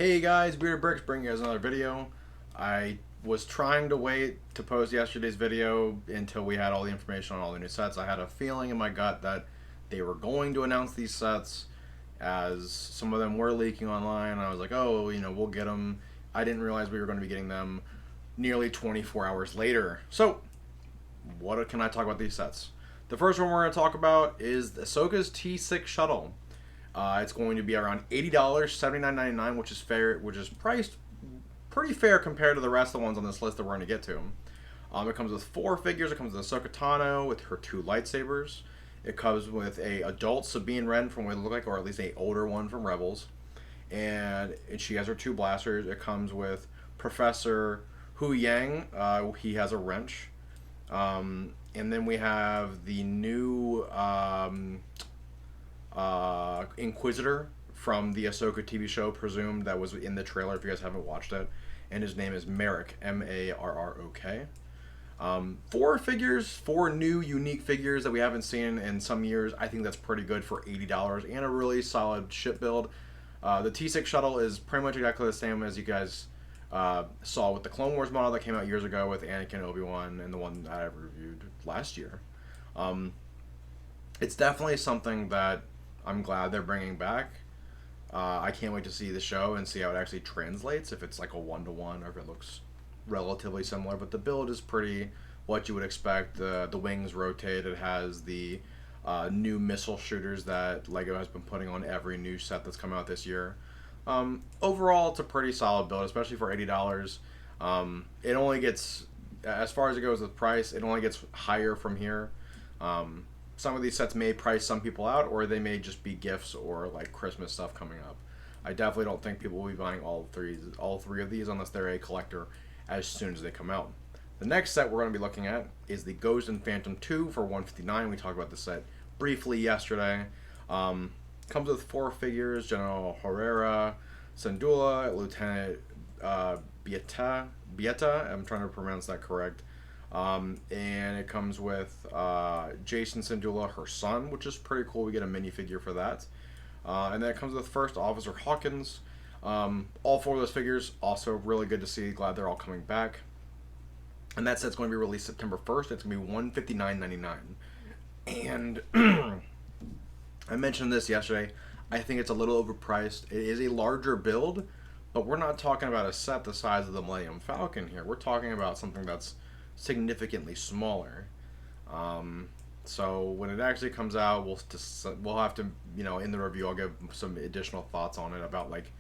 Hey guys, Bearded Bricks bringing you guys another video. I was trying to wait to post yesterday's video until we had all the information on all the new sets. I had a feeling in my gut that they were going to announce these sets, as some of them were leaking online. I was like, oh, we'll get them. I didn't realize we were going to be getting them nearly 24 hours later. So, what can I talk about these sets? The first one we're going to talk about is Ahsoka's T6 shuttle. It's going to be around $80, $79.99, which is fair, which is priced pretty fair compared to the rest of the ones on this list that we're going to get to. It comes with 4 figures. It comes with Ahsoka Tano with her 2 lightsabers. It comes with a adult Sabine Wren from what it looked like, or at least a older one from Rebels, and she has her 2 blasters. It comes with Professor Hu Yang. He has a wrench, and then we have the new Inquisitor from the Ahsoka TV show, presumed, that was in the trailer if you guys haven't watched it, and his name is Marrok, M-A-R-R-O-K. 4 figures, 4 new unique figures that we haven't seen in some years. I think that's pretty good for $80 and a really solid ship build. The T6 shuttle is pretty much exactly the same as you guys saw with the Clone Wars model that came out years ago with Anakin, Obi-Wan, and the one that I reviewed last year. It's definitely something that I'm glad they're bringing back. I can't wait to see the show and see how it actually translates, if it's like a 1-to-1 or if it looks relatively similar. But the build is pretty what you would expect. The wings rotate. It has the new missile shooters that LEGO has been putting on every new set that's come out this year. Overall, it's a pretty solid build, especially for $80. It only gets, as far as it goes with price, it only gets higher from here. Some of these sets may price some people out, or they may just be gifts or like Christmas stuff coming up. I definitely don't think people will be buying all three of these unless they're a collector as soon as they come out. The next set we're going to be looking at is the Ghost and Phantom 2 for $159. We talked about the set briefly yesterday. Comes with 4 figures: General Herrera, Syndulla, Lieutenant Bieta. I'm trying to pronounce that correct. And it comes with Jason Syndulla, her son, which is pretty cool. We get a minifigure for that. And then it comes with First Officer Hawkins. All 4 of those figures, also really good to see. Glad they're all coming back. And that set's going to be released September 1st. It's going to be $159.99. And I mentioned this yesterday. I think it's a little overpriced. It is a larger build, but we're not talking about a set the size of the Millennium Falcon here. We're talking about something that's significantly smaller. So when it actually comes out, we'll have to, in the review, I'll give some additional thoughts on it about, like,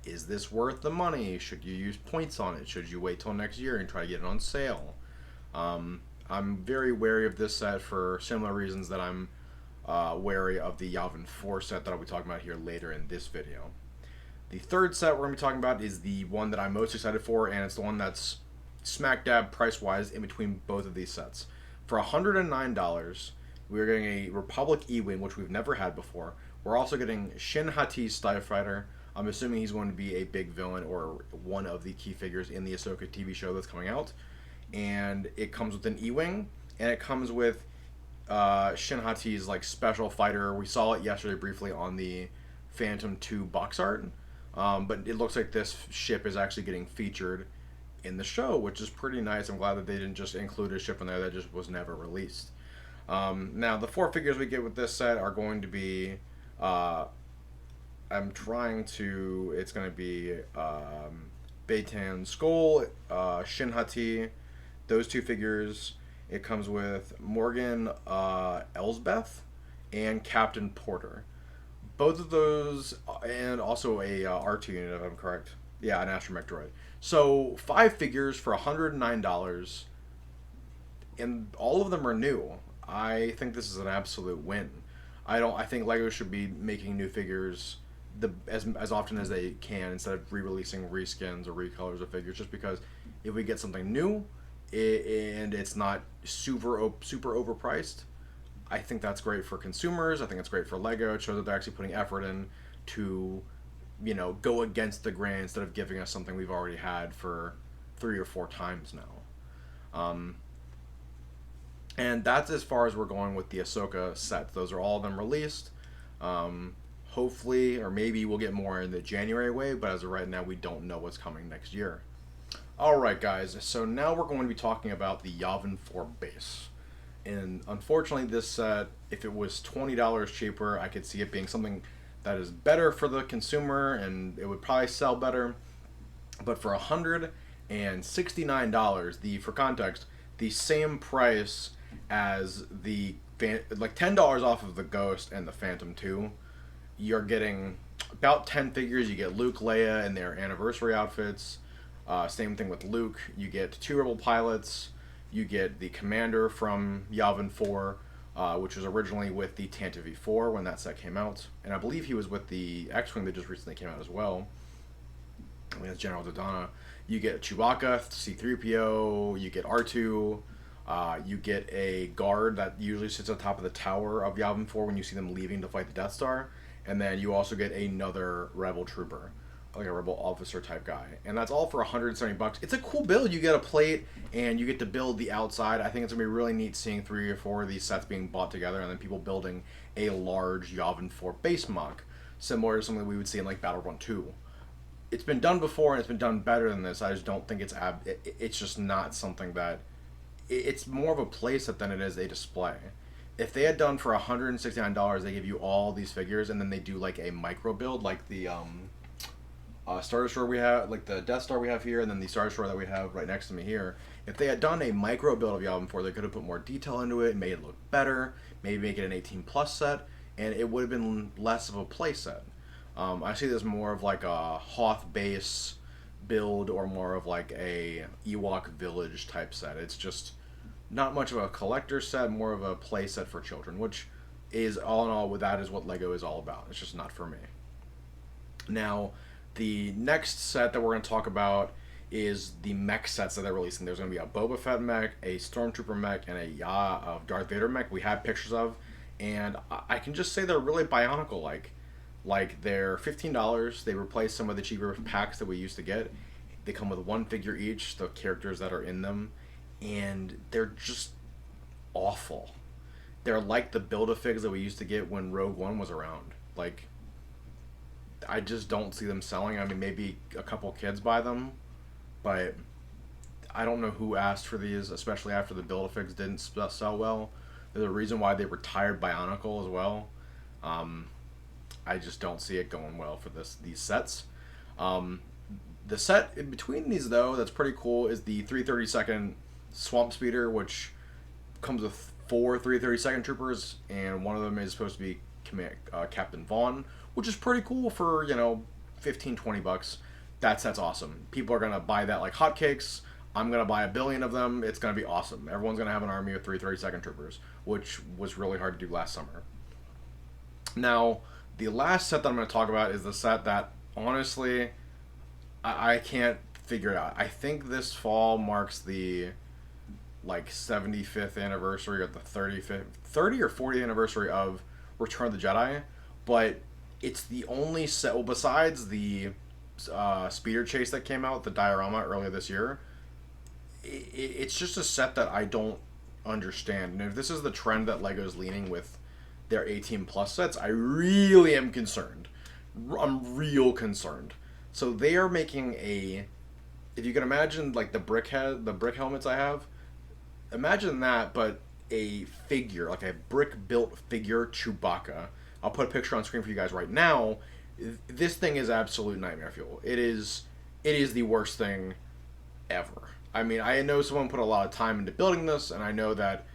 is this worth the money? Should you use points on it? Should you wait till next year and try to get it on sale? I'm very wary of this set for similar reasons that I'm wary of the Yavin 4 set that I'll be talking about here later in this video. The third set we're going to be talking about is the one that I'm most excited for, and it's the one that's smack dab price wise in between both of these sets. For $109, we're getting a Republic E-Wing, which we've never had before. We're also getting Shin Hati's TIE Fighter. I'm assuming he's going to be a big villain or one of the key figures in the Ahsoka TV show that's coming out. And it comes with an E-Wing, and it comes with Shin Hati's like special fighter. We saw it yesterday briefly on the Phantom 2 box art, but it looks like this ship is actually getting featured in the show, which is pretty nice. I'm glad that they didn't just include a ship in there that just was never released. Now, the 4 figures we get with this set are going to be, it's going to be Beitan Skull, Shin Hati, those 2 figures. It comes with Morgan Elsbeth and Captain Porter. Both of those, and also a R2 unit, if I'm correct. Yeah, an astromech droid. So 5 figures for $109, and all of them are new. I think this is an absolute win. I think LEGO should be making new figures as often as they can, instead of re-releasing reskins or recolors of figures. Just because if we get something new and it's not super overpriced, I think that's great for consumers. I think it's great for LEGO. It shows that they're actually putting effort in to go against the grain instead of giving us something we've already had for 3 or 4 times now. And that's as far as we're going with the Ahsoka sets. Those are all of them released. Hopefully, or maybe we'll get more in the January wave, but as of right now, we don't know what's coming next year. Alright, guys, so now we're going to be talking about the Yavin 4 base. And unfortunately, this set, if it was $20 cheaper, I could see it being something that is better for the consumer and it would probably sell better. But for $169, for context, the same price as like $10 off of the Ghost and the Phantom 2, you're getting about 10 figures. You get Luke, Leia, and their anniversary outfits. Same thing with Luke. You get 2 Rebel pilots. You get the commander from Yavin 4, which was originally with the Tantive V4 when that set came out. And I believe he was with the X-Wing that just recently came out as well. I mean, that's General Dodonna. You get Chewbacca, C-3PO, you get R2, you get a guard that usually sits on top of the tower of Yavin 4 when you see them leaving to fight the Death Star. And then you also get another Rebel trooper, like a Rebel officer type guy. And that's all for $170. It's a cool build. You get a plate, and you get to build the outside. I think it's going to be really neat seeing 3 or 4 of these sets being bought together, and then people building a large Yavin 4 base mock, similar to something we would see in like Battlefront 2. It's been done before, and it's been done better than this. I just don't think it's just not something that... It's more of a playset than it is a display. If they had done for $169, they give you all these figures, and then they do like a micro build, like the Star Destroyer we have, like the Death Star we have here, and then the Star Destroyer that we have right next to me here. If they had done a micro build of Yavin 4, they could have put more detail into it, made it look better, maybe make it an 18 plus set, and it would have been less of a play set. I see this more of like a Hoth base build or more of like a Ewok village type set. It's just not much of a collector set, more of a play set for children, which is all in all, that is what LEGO is all about. It's just not for me. Now, the next set that we're going to talk about is the mech sets that they're releasing. There's going to be a Boba Fett mech, a Stormtrooper mech, and a Darth Vader mech we have pictures of, and I can just say they're really Bionicle-like. Like, they're $15. They replace some of the cheaper packs that we used to get. They come with 1 figure each, the characters that are in them, and they're just awful. They're like the Build-A-Figs that we used to get when Rogue One was around. Like, I just don't see them selling. I mean, maybe a couple kids buy them, but I don't know who asked for these, especially after the Build-A-Figs didn't sell well. There's a reason why they retired Bionicle as well. I just don't see it going well for these sets. The set in between these, though, that's pretty cool is the 332nd Swamp Speeder, which comes with 4 332nd troopers, and one of them is supposed to be Captain Vaughn, which is pretty cool for, $15-20. That set's awesome. People are going to buy that like hotcakes. I'm going to buy 1 billion of them. It's going to be awesome. Everyone's going to have an army of 332nd troopers, which was really hard to do last summer. Now, the last set that I'm going to talk about is the set that, honestly, I can't figure it out. I think this fall marks the 75th anniversary or the 30 or 40th anniversary of Return of the Jedi, but it's the only set, well, besides the speeder chase that came out, the diorama earlier this year, it's just a set that I don't understand. And if this is the trend that LEGO's leaning with their 18 plus sets, I really am concerned. I'm real concerned. So they are making if you can imagine like the brick helmets I have, imagine that, but a figure, like a brick built figure Chewbacca. I'll put a picture on screen for you guys right now. This thing is absolute nightmare fuel. It is the worst thing ever. I mean, I know someone put a lot of time into building this, and I know that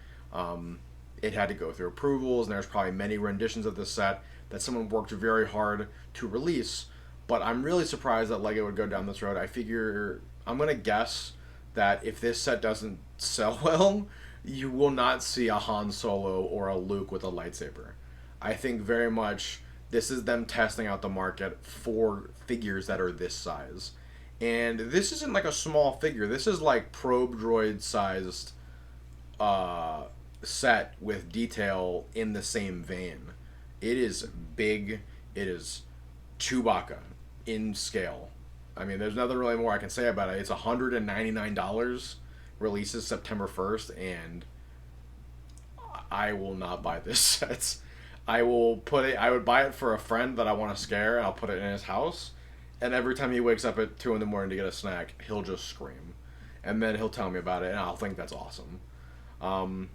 it had to go through approvals, and there's probably many renditions of this set that someone worked very hard to release. But I'm really surprised that LEGO would go down this road. I'm going to guess that if this set doesn't sell well, you will not see a Han Solo or a Luke with a lightsaber. I think very much this is them testing out the market for figures that are this size. And this isn't like a small figure. This is like probe droid sized set with detail in the same vein. It is big. It is Chewbacca in scale. I mean, there's nothing really more I can say about it. It's $199. Releases September 1st, and I will not buy this set. I will put it. I would buy it for a friend that I want to scare, and I'll put it in his house. And every time he wakes up at 2 in the morning to get a snack, he'll just scream, and then he'll tell me about it, and I'll think that's awesome. Um,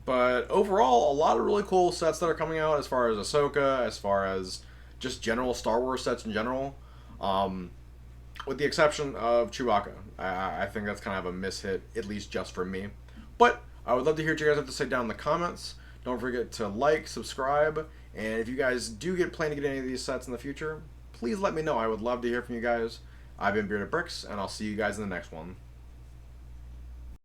but overall, a lot of really cool sets that are coming out as far as Ahsoka, as far as just general Star Wars sets in general. Um, with the exception of Chewbacca. I think that's kind of a mishit, at least just for me. But I would love to hear what you guys have to say down in the comments. Don't forget to like, subscribe, and if you guys do get plan to get any of these sets in the future, please let me know. I would love to hear from you guys. I've been Bearded Bricks, and I'll see you guys in the next one.